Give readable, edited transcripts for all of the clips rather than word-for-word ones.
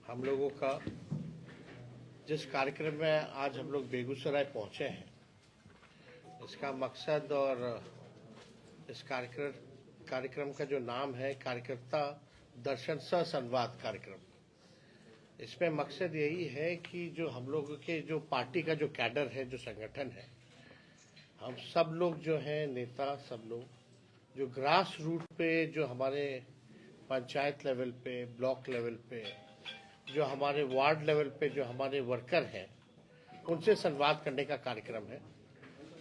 हम लोगों का जिस कार्यक्रम में आज हम लोग बेगूसराय पहुंचे हैं, इसका मकसद और इस कार्यक्रम का जो नाम है कार्यकर्ता दर्शन सह संवाद कार्यक्रम। इसमें मकसद यही है कि जो हम लोगों के जो पार्टी का जो कैडर है, जो संगठन है, हम सब लोग जो हैं नेता, सब लोग जो ग्रास रूट पे, जो हमारे पंचायत लेवल पे, ब्लॉक लेवल पे, जो हमारे वार्ड लेवल पे जो हमारे वर्कर हैं, उनसे संवाद करने का कार्यक्रम है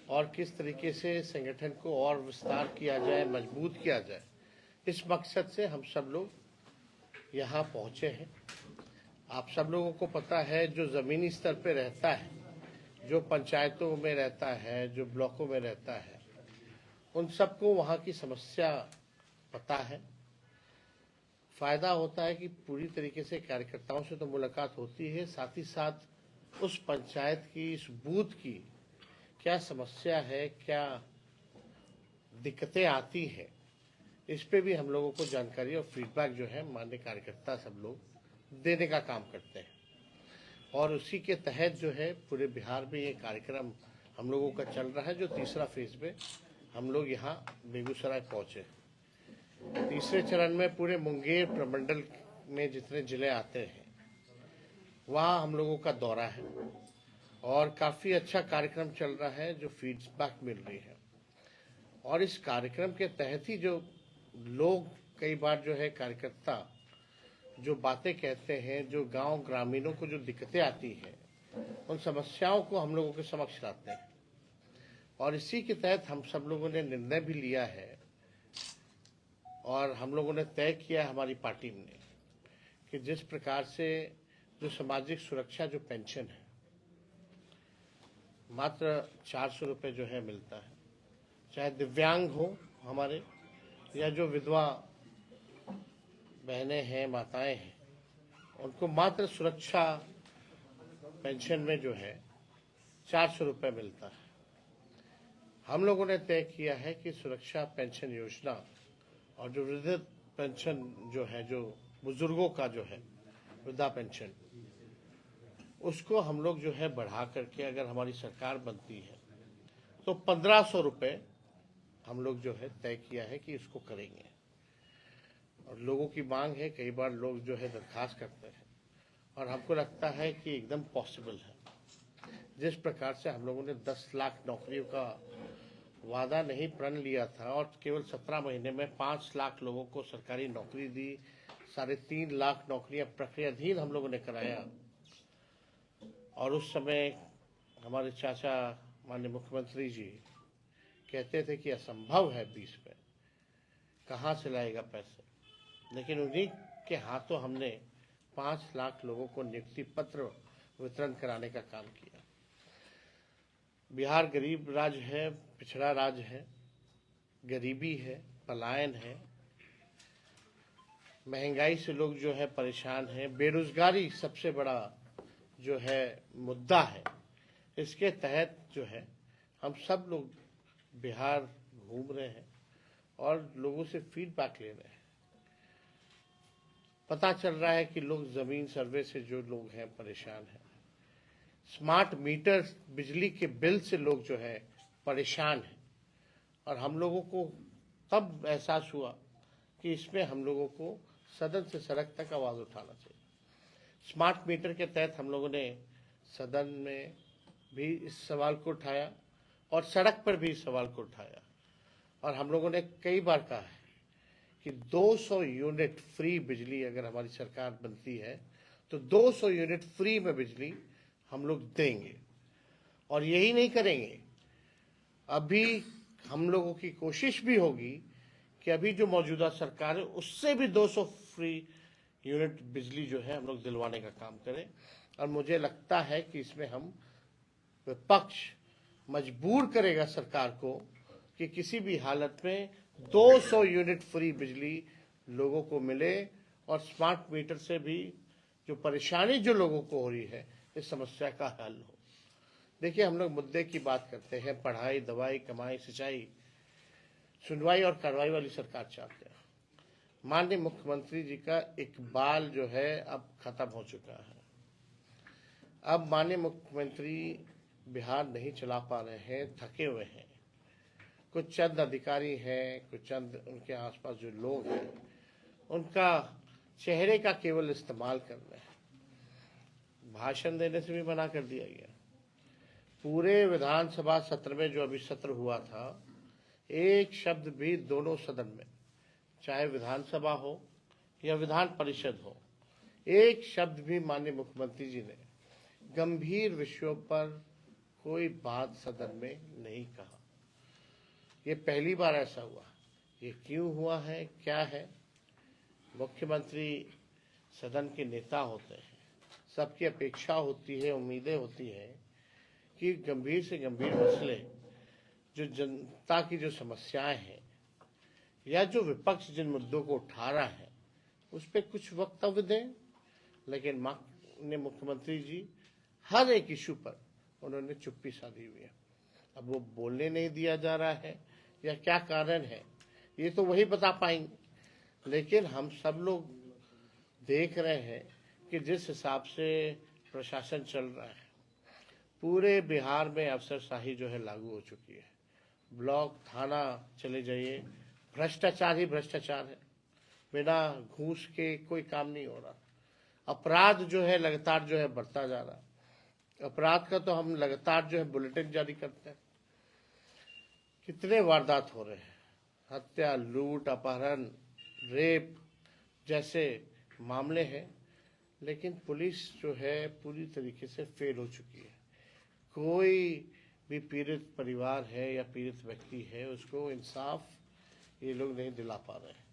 और किस तरीके से संगठन को और विस्तार किया जाए, मजबूत किया जाए, इस मकसद से हम सब लोग यहाँ पहुँचे हैं। आप सब लोगों को पता है, जो ज़मीनी स्तर पे रहता है, जो पंचायतों में रहता है, जो ब्लॉकों में रहता है, उन सबको वहाँ की समस्या पता है। फ़ायदा होता है कि पूरी तरीके से कार्यकर्ताओं से तो मुलाकात होती है, साथ ही साथ उस पंचायत की, इस बूथ की क्या समस्या है, क्या दिक्कतें आती हैं, इस पे भी हम लोगों को जानकारी और फीडबैक जो है माननीय कार्यकर्ता सब लोग देने का काम करते हैं। और उसी के तहत जो है पूरे बिहार में ये कार्यक्रम हम लोगों का चल रहा है। जो तीसरा फेज में हम लोग यहाँ बेगूसराय पहुँचे। तीसरे चरण में पूरे मुंगेर प्रमंडल में जितने जिले आते हैं, वहाँ हम लोगों का दौरा है और काफ़ी अच्छा कार्यक्रम चल रहा है, जो फीडबैक मिल रही है। और इस कार्यक्रम के तहत ही जो लोग कई बार जो है कार्यकर्ता जो बातें कहते हैं, जो गांव ग्रामीणों को जो दिक्कतें आती हैं, उन समस्याओं को हम लोगों के समक्ष लाते हैं। और इसी के तहत हम सब लोगों ने निर्णय भी लिया है और हम लोगों ने तय किया है हमारी पार्टी में कि जिस प्रकार से जो सामाजिक सुरक्षा जो पेंशन है, मात्र 400 रुपये जो है मिलता है, चाहे दिव्यांग हो हमारे या जो विधवा बहनें हैं, माताएं हैं, उनको मात्र सुरक्षा पेंशन में जो है 400 रुपये मिलता है। हम लोगों ने तय किया है कि सुरक्षा पेंशन योजना और जो वृद्ध पेंशन जो है, जो बुजुर्गों का जो है वृद्धा पेंशन, उसको हम लोग जो है बढ़ा करके, अगर हमारी सरकार बनती है तो 1500 रुपये हम लोग जो है तय किया है कि इसको करेंगे। और लोगों की मांग है, कई बार लोग जो है दरखास्त करते हैं और हमको लगता है कि एकदम पॉसिबल है। जिस प्रकार से हम लोगों ने 10 लाख नौकरियों का वादा नहीं प्रण लिया था और केवल 17 महीने में 5 लाख लोगों को सरकारी नौकरी दी, 3.5 लाख नौकरियां प्रक्रियाधीन हम लोगों ने कराया। और उस समय हमारे चाचा माननीय मुख्यमंत्री जी कहते थे कि असंभव है 20 में, कहाँ से लाएगा पैसे। लेकिन उन्हीं के हाथों हमने 5 लाख लोगों को नियुक्ति पत्र वितरण कराने का काम किया। बिहार गरीब राज्य है, पिछड़ा राज्य है, गरीबी है, पलायन है, महंगाई से लोग जो है परेशान हैं, बेरोजगारी सबसे बड़ा जो है मुद्दा है। इसके तहत जो है हम सब लोग बिहार घूम रहे हैं और लोगों से फीडबैक ले रहे हैं। पता चल रहा है कि लोग ज़मीन सर्वे से जो लोग हैं परेशान हैं, स्मार्ट मीटर बिजली के बिल से लोग जो है परेशान हैं। और हम लोगों को तब एहसास हुआ कि इसमें हम लोगों को सदन से सड़क तक आवाज़ उठाना चाहिए। स्मार्ट मीटर के तहत हम लोगों ने सदन में भी इस सवाल को उठाया और सड़क पर भी इस सवाल को उठाया। और हम लोगों ने कई बार कहा है कि 200 यूनिट फ्री बिजली अगर हमारी सरकार बनती है तो 200 यूनिट फ्री में बिजली हम लोग देंगे। और यही नहीं करेंगे, अभी हम लोगों की कोशिश भी होगी कि अभी जो मौजूदा सरकार है उससे भी 200 फ्री यूनिट बिजली जो है हम लोग दिलवाने का काम करें। और मुझे लगता है कि इसमें हम विपक्ष मजबूर करेगा सरकार को कि किसी भी हालत में 200 यूनिट फ्री बिजली लोगों को मिले और स्मार्ट मीटर से भी जो परेशानी जो लोगों को हो रही है, इस समस्या का हल हो। देखिए, हम लोग मुद्दे की बात करते हैं, पढ़ाई, दवाई, कमाई, सिंचाई, सुनवाई और कार्रवाई वाली सरकार चाहते हैं। माननीय मुख्यमंत्री जी का इकबाल जो है अब खत्म हो चुका है। अब माननीय मुख्यमंत्री बिहार नहीं चला पा रहे हैं, थके हुए हैं। कुछ चंद अधिकारी हैं, कुछ चंद उनके आसपास जो लोग हैं, उनका चेहरे का केवल इस्तेमाल कर रहे हैं। भाषण देने से भी मना कर दिया गया। पूरे विधानसभा सत्र में जो अभी सत्र हुआ था, एक शब्द भी दोनों सदन में, चाहे विधानसभा हो या विधान परिषद हो, एक शब्द भी माननीय मुख्यमंत्री जी ने गंभीर विषयों पर कोई बात सदन में नहीं कहा। ये पहली बार ऐसा हुआ। ये क्यों हुआ है, क्या है? मुख्यमंत्री सदन के नेता होते हैं, सबकी अपेक्षा होती है, उम्मीदें होती है कि गंभीर से गंभीर मसले, जो जनता की जो समस्याएं हैं या जो विपक्ष जिन मुद्दों को उठा रहा है, उस पर कुछ वक्तव्य दें। लेकिन माननीय मुख्यमंत्री जी हर एक इशू पर उन्होंने चुप्पी साधी हुई है। अब वो बोलने नहीं दिया जा रहा है या क्या कारण है, ये तो वही बता पाएंगे। लेकिन हम सब लोग देख रहे हैं कि जिस हिसाब से प्रशासन चल रहा है, पूरे बिहार में अफसरशाही जो है लागू हो चुकी है। ब्लॉक थाना चले जाइए, भ्रष्टाचार ही भ्रष्टाचार है। बिना घूस के कोई काम नहीं हो रहा। अपराध जो है लगातार जो है बढ़ता जा रहा है। अपराध का तो हम लगातार जो है बुलेटिन जारी करते हैं। कितने वारदात हो रहे हैं, हत्या, लूट, अपहरण, रेप जैसे मामले हैं। लेकिन पुलिस जो है पूरी तरीके से फेल हो चुकी है। कोई भी पीड़ित परिवार है या पीड़ित व्यक्ति है, उसको इंसाफ ये लोग नहीं दिला पा रहे हैं।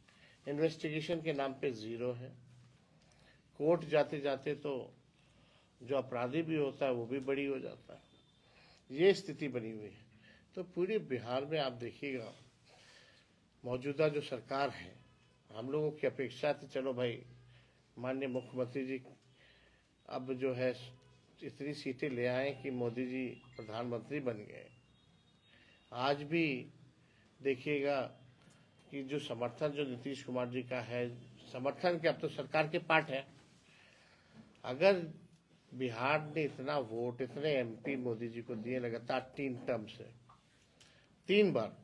इन्वेस्टिगेशन के नाम पे जीरो है। कोर्ट जाते जाते तो जो अपराधी भी होता है वो भी बड़ी हो जाता है। ये स्थिति बनी हुई है। तो पूरे बिहार में आप देखिएगा, मौजूदा जो सरकार है, हम लोगों की अपेक्षा थी चलो भाई माननीय मुख्यमंत्री जी अब जो है इतनी सीटें ले आए कि मोदी जी प्रधानमंत्री बन गए। आज भी देखिएगा कि जो समर्थन जो नीतीश कुमार जी का है, समर्थन के अब तो सरकार के पार्ट है। अगर बिहार ने इतना वोट, इतने एमपी मोदी जी को दिए लगातार 3 टर्म से, 3 बार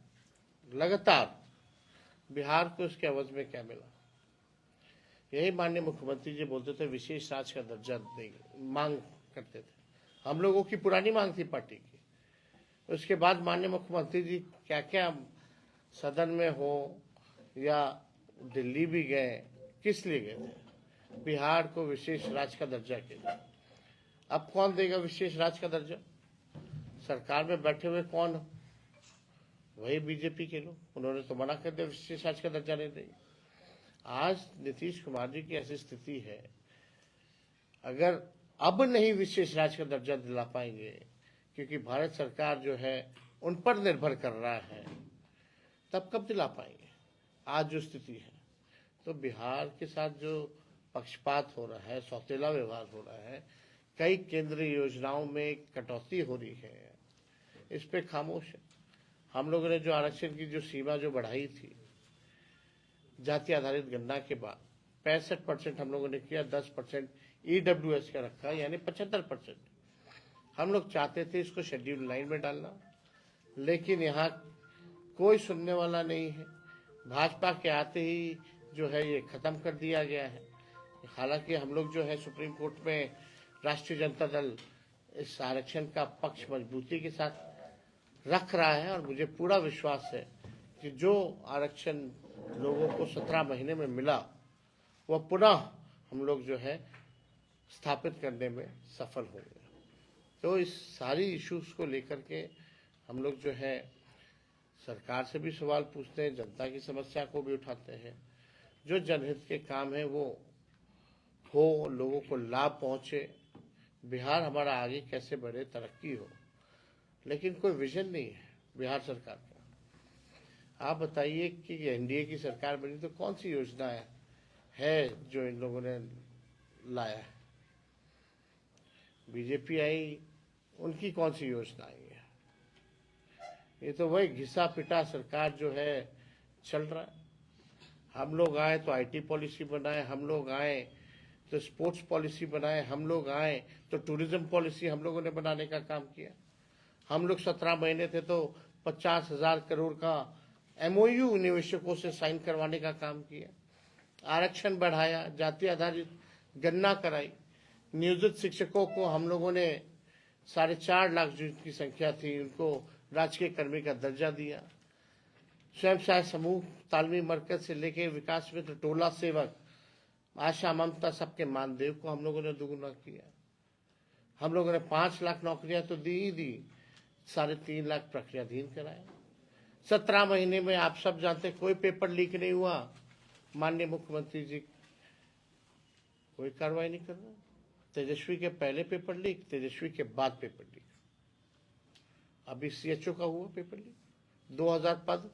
लगातार, बिहार को इसके एवज में क्या मिला? यही माननीय मुख्यमंत्री जी बोलते थे विशेष राज्य का दर्जा देंगे, मांग करते थे। हम लोगों की पुरानी मांग थी पार्टी की। उसके बाद माननीय मुख्यमंत्री जी क्या क्या सदन में हो या दिल्ली भी गए, किस लिए गए थे? बिहार को विशेष राज्य का दर्जा के लिए। अब कौन देगा विशेष राज्य का दर्जा? सरकार में बैठे हुए कौन हो? वही बीजेपी के लोग। उन्होंने तो मना कर दिया, विशेष राज्य का दर्जा नहीं देंगे। आज नीतीश कुमार जी की ऐसी स्थिति है, अगर अब नहीं विशेष राज्य का दर्जा दिला पाएंगे, क्योंकि भारत सरकार जो है उन पर निर्भर कर रहा है, तब कब दिला पाएंगे? आज जो स्थिति है, तो बिहार के साथ जो पक्षपात हो रहा है, सौतेला व्यवहार हो रहा है, कई केंद्रीय योजनाओं में कटौती हो रही है, इस पे खामोश है। हम लोगों ने जो आरक्षण की जो सीमा जो बढ़ाई थी जाति आधारित गणना के बाद 65% हम लोगों ने किया, 10% EWS का रखा, यानी 75%। हम लोग चाहते थे इसको शेड्यूल 9 में डालना, लेकिन यहाँ कोई सुनने वाला नहीं है। भाजपा के आते ही जो है ये खत्म कर दिया गया है। हालांकि हम लोग जो है सुप्रीम कोर्ट में राष्ट्रीय जनता दल इस आरक्षण का पक्ष मजबूती के साथ रख रहा है, और मुझे पूरा विश्वास है कि जो आरक्षण लोगों को 17 महीने में मिला, वह पुनः हम लोग जो है स्थापित करने में सफल होंगे। तो इस सारी इश्यूज को लेकर के हम लोग जो है सरकार से भी सवाल पूछते हैं, जनता की समस्या को भी उठाते हैं। जो जनहित के काम है वो हो, लोगों को लाभ पहुंचे, बिहार हमारा आगे कैसे बढ़े, तरक्की हो। लेकिन कोई विजन नहीं है बिहार सरकार का। आप बताइए कि एनडीए की सरकार बनी तो कौन सी योजना है जो इन लोगों ने लाया है? बीजेपी आई, उनकी कौन सी योजना आई है? ये तो वही घिसा पिटा सरकार जो है चल रहा है। हम लोग आए तो आईटी पॉलिसी बनाए, हम लोग आए तो स्पोर्ट्स पॉलिसी बनाए, हम लोग आए तो टूरिज्म पॉलिसी हम लोगों ने बनाने का काम किया। हम लोग 17 महीने थे तो 50,000 करोड़ का एमओयू निवेशकों से साइन करवाने का काम किया। आरक्षण बढ़ाया, जाति आधारित गणना कराई, नियोजित शिक्षकों को हम लोगों ने 4.5 लाख जिनकी संख्या थी उनको राजकीय कर्मी का दर्जा दिया। स्वयं सहायता समूह, तालमी मरकज से लेके विकास मित्र, टोला सेवक, आशा, ममता, सबके मानदेव को हम लोगों ने दुगुना किया। हम लोगों ने 5 लाख नौकरियां तो दी ही दी, 3.5 लाख प्रक्रियाधीन कराए। 17 महीने में आप सब जानते कोई पेपर लीक नहीं हुआ। माननीय मुख्यमंत्री जी कोई कार्रवाई नहीं कर रहे। तेजस्वी के पहले पेपर लीक, तेजस्वी के बाद पेपर लीक, अभी सीएचओ का हुआ पेपर लीक। 2000 पद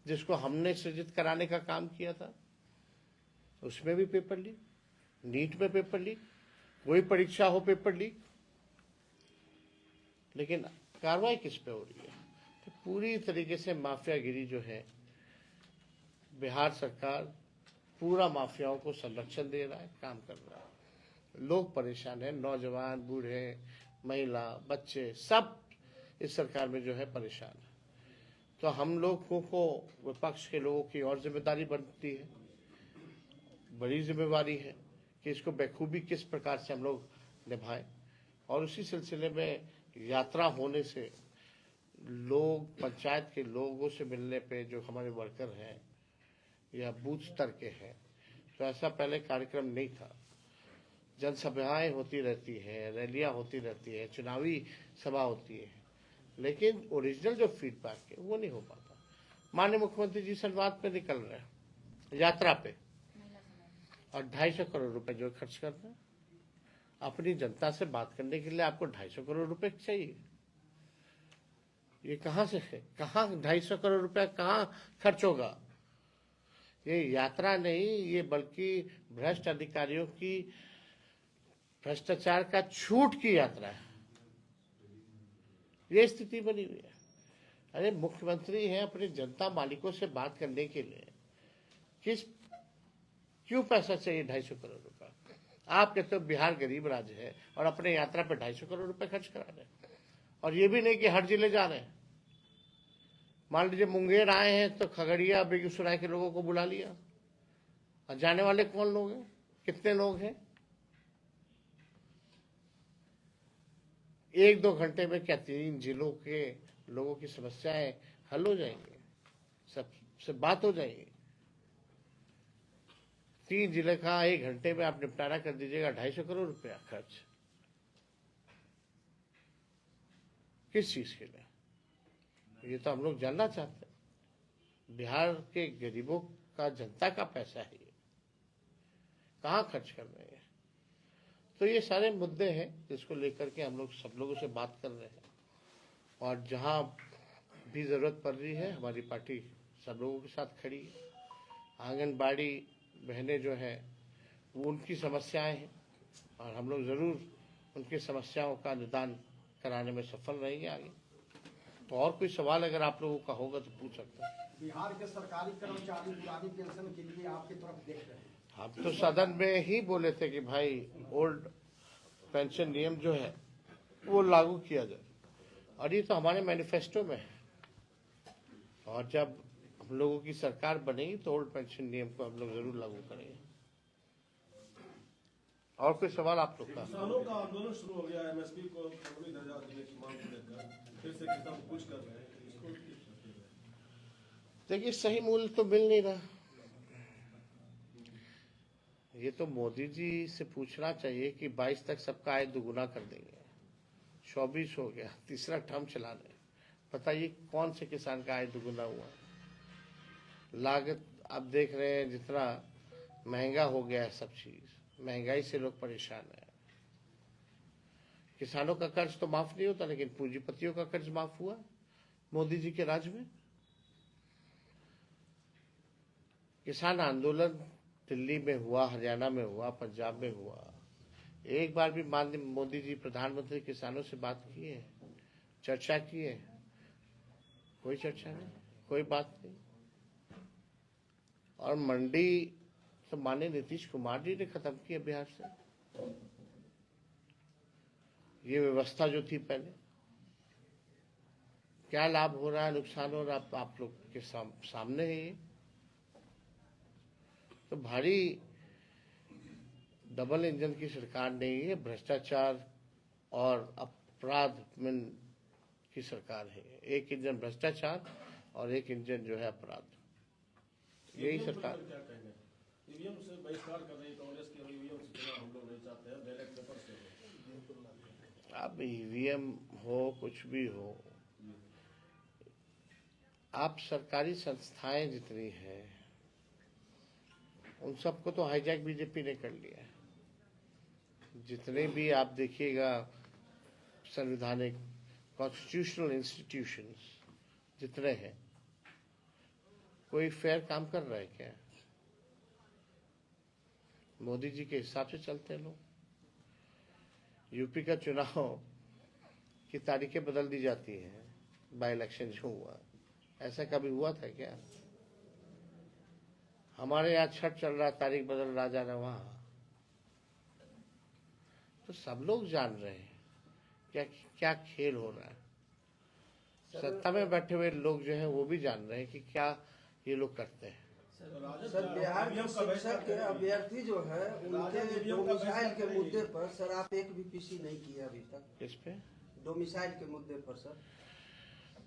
जिसको हमने सृजित कराने का काम किया था उसमें भी पेपर लीक, नीट में पेपर लीक, कोई परीक्षा हो पेपर लीक, लेकिन कार्रवाई किस पे हो रही है? तो पूरी तरीके से माफियागिरी जो है, बिहार सरकार पूरा माफियाओं को संरक्षण दे रहा है, काम कर रहा है। लोग परेशान हैं, नौजवान, बूढ़े, महिला, बच्चे, सब इस सरकार में जो है परेशान है। तो हम लोगों को, विपक्ष के लोगों की और जिम्मेदारी बनती है, बड़ी जिम्मेवारी है कि इसको बखूबी किस प्रकार से हम लोग निभाएं। और उसी सिलसिले में यात्रा होने से लोग, पंचायत के लोगों से मिलने पे जो हमारे वर्कर हैं या बूथ स्तर के हैं, तो ऐसा पहले कार्यक्रम नहीं था। जनसभाएं होती रहती हैं, रैलियां होती रहती है, चुनावी सभा होती है, लेकिन ओरिजिनल जो फीडबैक है वो नहीं हो पाता। माननीय मुख्यमंत्री जी संवाद पे निकल रहे हैं, यात्रा पे, और 250 करोड़ रुपए जो खर्च कर रहे हैं अपनी जनता से बात करने के लिए, आपको 250 करोड़ रुपए चाहिए। ये कहां से है? कहां 250 करोड़ रुपया कहां खर्च होगा? ये यात्रा नहीं, ये बल्कि भ्रष्ट अधिकारियों की, भ्रष्टाचार का छूट की यात्रा है। ये स्थिति बनी हुई है। अरे मुख्यमंत्री हैं, अपनी जनता मालिकों से बात करने के लिए क्यों पैसा चाहिए 250 करोड़ रुपया? आप कहते हो बिहार गरीब राज्य है और अपने यात्रा पे 250 करोड़ रुपए खर्च करा रहे हैं। और ये भी नहीं कि हर जिले जा रहे हैं। मान लीजिए मुंगेर आए हैं तो खगड़िया, बेगूसराय के लोगों को बुला लिया, और जाने वाले कौन लोग हैं, कितने लोग हैं? 1-2 घंटे में क्या 3 जिलों के लोगों की समस्याएं हल हो जाएंगी? सबसे बात हो जाएगी। 3 जिले का 1 घंटे में आप निपटारा कर दीजिएगा, 250 करोड़ रुपया खर्च किस चीज के लिए? ये तो हम लोग जानना चाहते हैं। बिहार के गरीबों का, जनता का पैसा है, ये कहाँ खर्च कर रहे हैं? तो ये सारे मुद्दे हैं जिसको लेकर के हम लोग सब लोगों से बात कर रहे हैं, और जहां भी जरूरत पड़ रही है हमारी पार्टी सब लोगों के साथ खड़ी है। आंगनबाड़ी बहनें जो हैं वो उनकी समस्याएं हैं, और हम लोग जरूर उनकी समस्याओं का निदान कराने में सफल रहेंगे आगे। तो और कोई सवाल अगर आप लोगों का होगा तो पूछ सकते हैं। बिहार के सरकारी कर्मचारी पुरानी पेंशन के लिए आपकी तरफ देख रहे हैं। हम तो सदन में ही बोले थे कि भाई ओल्ड पेंशन नियम जो है वो लागू किया जाए, और ये तो हमारे मैनिफेस्टो में है। और जब हम लोगों की सरकार बनेगी तो ओल्ड पेंशन नियम को हम लोग जरूर लागू करेंगे। और कोई सवाल आप लोग का? किसानों का आंदोलन शुरू हो गया है, एमएसपी को कानूनी दर्जा देने की मांग को लेकर फिर से किसान कुछ कर रहे हैं, इसको देखिए सही मूल्य तो मिल नहीं रहा। ये तो मोदी जी से पूछना चाहिए कि 22 तक सबका आय दुगुना कर देंगे, 24 हो गया, तीसरा टर्म चला रहे, बताइए कौन से किसान का आय दुगुना हुआ? लागत आप देख रहे हैं, जितना महंगा हो गया है सब चीज, महंगाई से लोग परेशान हैं। किसानों का कर्ज तो माफ नहीं होता, लेकिन पूंजीपतियों का कर्ज माफ हुआ मोदी जी के राज में। किसान आंदोलन दिल्ली में हुआ, हरियाणा में हुआ, पंजाब में हुआ, एक बार भी माननीय मोदी जी प्रधानमंत्री किसानों से बात की है, चर्चा की है? कोई चर्चा नहीं, कोई बात नहीं। और मंडी तो माननीय नीतीश कुमार जी ने खत्म किया बिहार से। ये व्यवस्था जो थी पहले, क्या लाभ हो रहा है, नुकसान हो रहा है, आप लोग के सामने है ये। तो भारी डबल इंजन की सरकार नहीं है, भ्रष्टाचार और अपराध में की सरकार है। एक इंजन भ्रष्टाचार और एक इंजन जो है अपराध, यही सरकार। क्या कहेंगे? ईवीएम से बहिष्कार कर रही कांग्रेस की, ईवीएम से चुनाव हम लोग नहीं चाहते हैं, बैलेट पेपर से हो। अब ईवीएम हो कुछ भी हो, आप सरकारी संस्थाएं जितनी हैं उन सबको तो हाईजैक बीजेपी ने कर लिया है। जितने भी आप देखिएगा संवैधानिक कॉन्स्टिट्यूशनल इंस्टीट्यूशंस जितने हैं, कोई फेयर काम कर रहा है क्या? मोदी जी के हिसाब से चलते हैं लोग। यूपी का चुनाव की तारीखें बदल दी जाती हैं, बाई इलेक्शन जो हुआ, ऐसा कभी हुआ था क्या? हमारे यहाँ छठ चल रहा, तारीख बदल रहा, जाना वहां। तो सब लोग जान रहे हैं क्या क्या खेल हो रहा है। सत्ता में बैठे हुए लोग जो हैं वो भी जान रहे हैं कि क्या ये लोग करते हैं। सर बिहार के शिक्षक अभ्यर्थी जो है उनके डोमिसाइल के मुद्दे पर सर आप एक भी पीसी नहीं किए अभी तक। इस पे डोमिसाइल के मुद्दे पर सर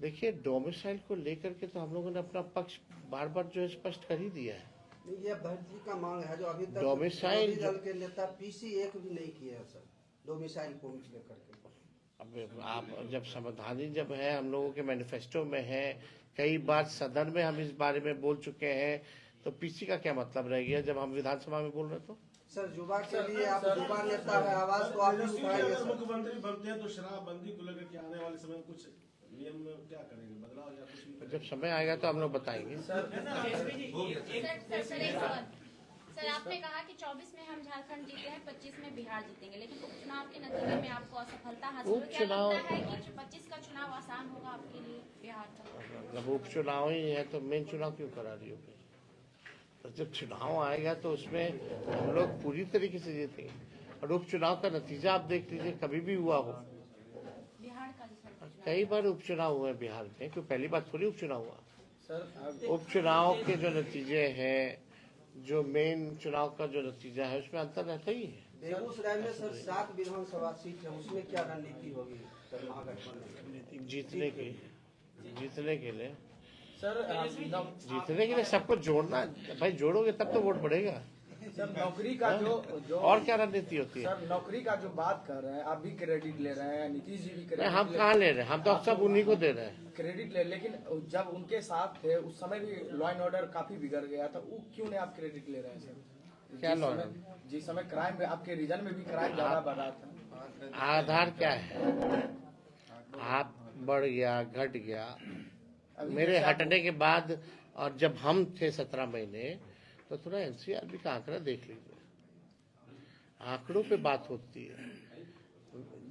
देखिए, डोमिसाइल को लेकर के तो हम लोगों ने अपना पक्ष बार बार जो है स्पष्ट कर ही दिया है। ये अभ्यर्थी का मांग है जो अभी तक डोमिसाइल विरोधी दल के नेता पीसी एक भी नहीं किए हैं सर, डोमिसाइल को लेकर के। अब आप जब संवैधानिक जब है, हम लोगों के मैनिफेस्टो में है, कई बार सदन में हम इस बारे में बोल चुके हैं, तो पीसी का क्या मतलब रह गया जब हम विधानसभा में बोल रहे तो? सर युवा के लिए आप युवा नेता है, आवाज तो आप भी उठाएंगे सर। मुख्यमंत्री बनते हैं तो शराबबंदी को लेकर के आने वाले समय में कुछ नियम में क्या करेंगे, बदलाव या कुछ भी? जब समय आएगा तो हम लोग बताएंगे। सर आपने कहा कि 24 में हम झारखंड जीते हैं, 25 में बिहार जीतेंगे, लेकिन उपचुनाव के नतीजे में आपको असफलता हासिल हुई। क्या लगता है कि 25 का चुनाव आसान होगा आपके लिए बिहार का? जब उपचुनाव ही है तो मेन चुनाव क्यों करा रही हो? तो जब चुनाव आएगा तो उसमें हम लोग पूरी तरीके से जीतेंगे। और उपचुनाव का नतीजा आप देख लीजिए, कभी भी हुआ हो। बिहार का कई बार उपचुनाव हुए बिहार में, कोई पहली बार थोड़ी उपचुनाव हुआ। उपचुनाव के जो नतीजे हैं, जो मेन चुनाव का जो नतीजा है, उसमें अंतर रहता ही है। बेगूसराय में सर 7 विधानसभा सीट है, उसमें क्या रणनीति होगी सर महागठबंधन जीतने के लिए सर जीतने के लिए सबको जोड़ना। भाई जोड़ोगे तब तो वोट बढ़ेगा। सर नौकरी का जो और क्या रणनीति होती है? सर नौकरी का जो बात कर रहे हैं, आप भी क्रेडिट ले रहे हैं, नीतीश जी भी क्रेडिट हम कहाँ ले रहे हैं? हम तो सब उन्हीं को दे रहे हैं क्रेडिट ले, लेकिन जब उनके साथ थे उस समय भी लॉ एंड ऑर्डर काफी बिगड़ गया था, वो क्यों नहीं आप क्रेडिट ले रहे हैं सर? क्या लॉ? जिस समय क्राइम में आपके रीजन में भी क्राइम ज्यादा बढ़ रहा था। आधार क्या है? आप बढ़ गया, घट गया। मेरे हटने के बाद और जब हम थे 17 महीने, तो थोड़ा एनसीआरबी का आंकड़ा देख लीजिए। आंकड़ों पे बात होती है।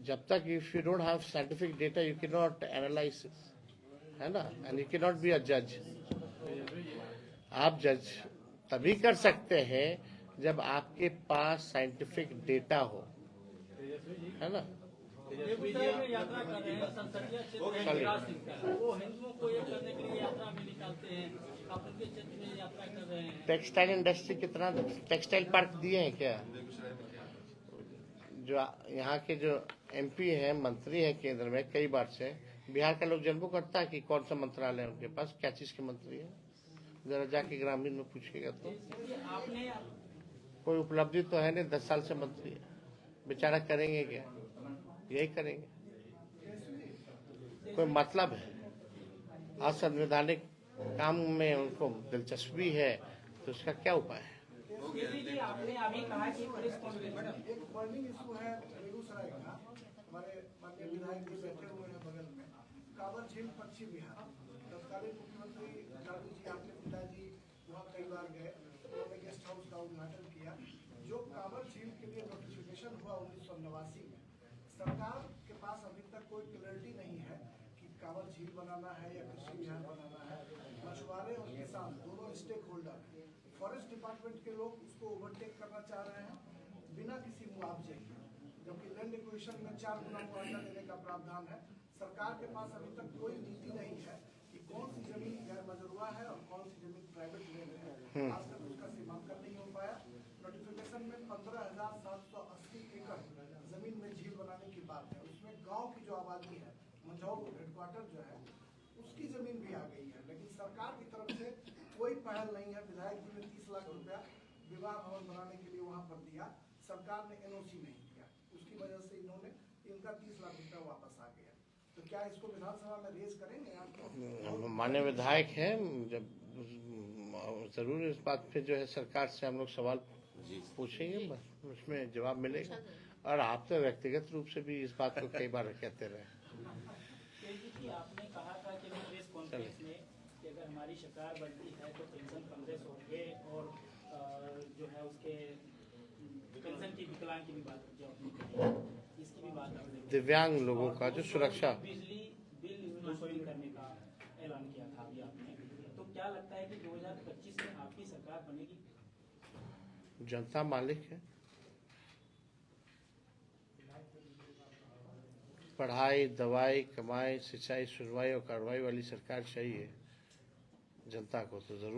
जब तक if you don't have scientific data you can not analyse, है ना, and you can not be a जज। आप जज तभी कर सकते हैं जब आपके पास साइंटिफिक डेटा हो, है ना। बेगूसराय में यात्रा कर रहे हैं, संसदीय क्षेत्र में विकास सिंह का, वो हिंदुओं को एक करने के लिए यात्रा में निकालते हैं, आप उनके क्षेत्र में यात्रा कर रहे हैं। टेक्सटाइल इंडस्ट्री कितना टेक्सटाइल पार्क दिए हैं क्या? जो यहाँ के जो एमपी हैं, मंत्री हैं केंद्र में कई बार से, बिहार का लोग जन्म करता है कि कौन सा मंत्रालय है उनके पास, क्या चीज के मंत्री है? जरा जाके ग्रामीण में पूछिएगा तो आपने कोई उपलब्धि तो है नहीं। 10 साल से मंत्री है, बेचारा करेंगे क्या? यही करेंगे। कोई मतलब है? असंवैधानिक काम में उनको दिलचस्पी है तो उसका क्या उपाय है? आपने अभी कहा कि पुलिस एक बर्निंग इशू है बेगूसराय का, हमारे माननीय विधायक जी बैठे हुए हैं बगल में, कांवर झील पश्चिम बिहार। तत्कालीन मुख्यमंत्री लालू जी, आपके पिताजी वहाँ कई बार गए, उन्होंने गेस्ट हाउस का उद्घाटन किया। जो कांवर झील के लिए नोटिफिकेशन हुआ 1989 में, सरकार के पास अभी तक कोई क्लैरिटी नहीं है कि कांवर झील बनाना है या कृषि विहार बनाना है। मछुआरे और किसान दोनों स्टेक होल्डर उसको ओवरटेक करना चाह रहे हैं बिना किसी मुआवजे के, जबकि लैंड एक्विजिशन में 4 गुना मुआवजा देने का प्रावधान है। सरकार के पास अभी तक कोई नीति नहीं है कि कौन सी जमीन गैर मजरूआ है और कौन सी जमीन प्राइवेट लैंड है। आज तक उसका सीमांकन नहीं हो पाया। नोटिफिकेशन में 15,780 एकड़ जमीन में झील बनाने की बात है। उसमें गांव की जो आबादी है, मंझौल हेडक्वार्टर जो है, उसकी जमीन भी आ गई है, लेकिन सरकार की तरफ से कोई पहल नहीं है। विधायक जी ने 30 लाख रुपया विवाह भवन बनाने के लिए वहां पर दिया, सरकार ने एनओसी नहीं दिया, उसकी वजह से इनका 30 लाख रुपया वापस आ गया। तो क्या इसको विधानसभा में रेज करेंगे आप? माननीय विधायक हैं, जब जरूर इस बात पे जो है सरकार से हम लोग सवाल पूछेंगे, बस उसमें जवाब मिलेगा। और आप तो व्यक्तिगत रूप से भी इस बात को कई बार कहते रहे। कि आपने कहा था कि प्रेस कॉन्फ्रेंस में कि अगर हमारी सरकार बनती है तो पेंशन 1500 होंगे और जो है उसके पेंशन की विकलांग की भी बात की, इसकी भी बात आपने, दिव्यांग लोगों का जो सुरक्षा, बिजली बिल वसूली करने का ऐलान किया था अभी आपने, तो क्या लगता है कि 2025 में आपकी सरकार बनेगी? जनता मालिक है। पढ़ाई, दवाई, कमाई, सिंचाई, सुनवाई और कार्रवाई वाली सरकार चाहिए जनता को, तो जरूर